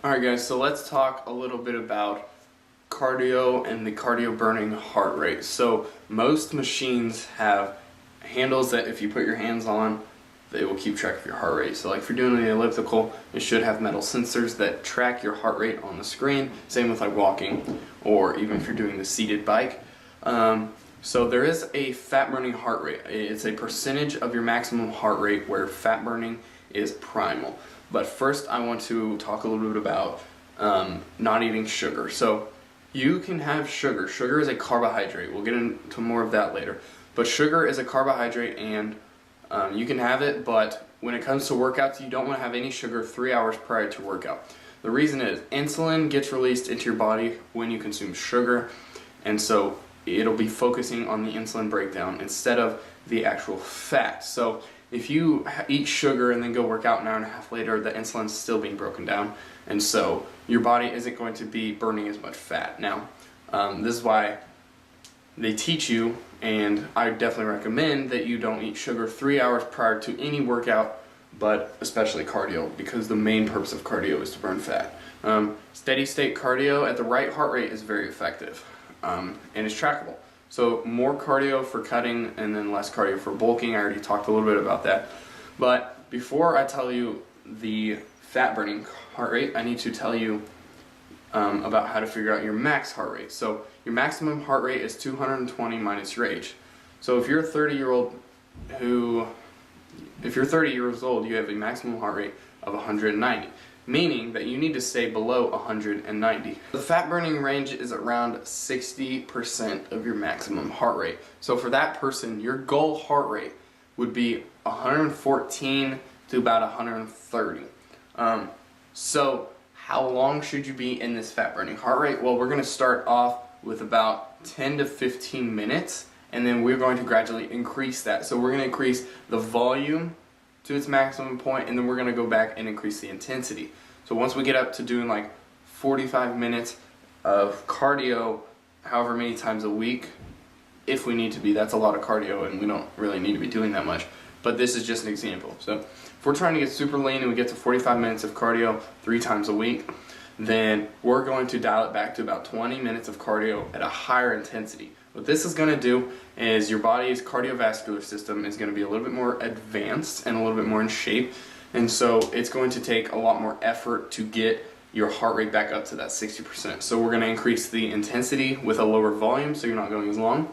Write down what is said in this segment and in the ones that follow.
Alright guys, so let's talk a little bit about cardio and the cardio burning heart rate. So most machines have handles that if you put your hands on, they will keep track of your heart rate. So like if you're doing the elliptical, it should have metal sensors that track your heart rate on the screen. Same with like walking, or even if you're doing the seated bike. So there is a fat burning heart rate. It's a percentage of your maximum heart rate where fat burning is primal. But first I want to talk a little bit about not eating sugar. So you can have sugar. Sugar is a carbohydrate. We'll get into more of that later. But sugar is a carbohydrate, and you can have it, but when it comes to workouts, you don't want to have any sugar 3 hours prior to workout. The reason is insulin gets released into your body when you consume sugar, and so it'll be focusing on the insulin breakdown instead of the actual fat. So if you eat sugar and then go work out an hour and a half later, the insulin's still being broken down, and so your body isn't going to be burning as much fat. Now, this is why they teach you, and I definitely recommend that you don't eat sugar 3 hours prior to any workout, but especially cardio, because the main purpose of cardio is to burn fat. Steady state cardio at the right heart rate is very effective, and it's trackable. So more cardio for cutting and then less cardio for bulking. I already talked a little bit about that. But before I tell you the fat burning heart rate, I need to tell you about how to figure out your max heart rate. So your maximum heart rate is 220 minus your age. So if you're a 30-year-old if you're 30 years old, you have a maximum heart rate of 190, meaning that you need to stay below 190. The fat burning range is around 60% of your maximum heart rate. So for that person, your goal heart rate would be 114 to about 130. So how long should you be in this fat burning heart rate? Well, we're going to start off with about 10 to 15 minutes, and then we're going to gradually increase that. So we're going to increase the volume to its maximum point, and then we're going to go back and increase the intensity. So once we get up to doing like 45 minutes of cardio, however many times a week, if we need to be, that's a lot of cardio, and we don't really need to be doing that much. But this is just an example. So if we're trying to get super lean and we get to 45 minutes of cardio 3 times a week, then we're going to dial it back to about 20 minutes of cardio at a higher intensity. What this is going to do is your body's cardiovascular system is going to be a little bit more advanced and a little bit more in shape, and so it's going to take a lot more effort to get your heart rate back up to that 60%. So we're going to increase the intensity with a lower volume so you're not going as long,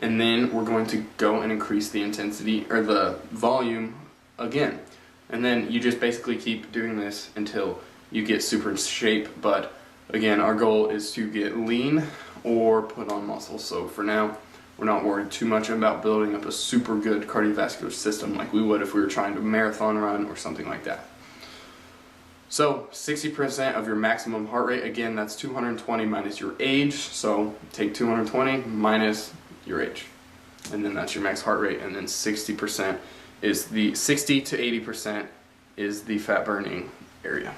and then we're going to go and increase the intensity or the volume again. And then you just basically keep doing this until you get super in shape. But again, our goal is to get lean or put on muscle. So for now, we're not worried too much about building up a super good cardiovascular system like we would if we were trying to marathon run or something like that. So 60% of your maximum heart rate, again, that's 220 minus your age. So take 220 minus your age, and then that's your max heart rate. And then 60% is the 60 to 80% is the fat burning area.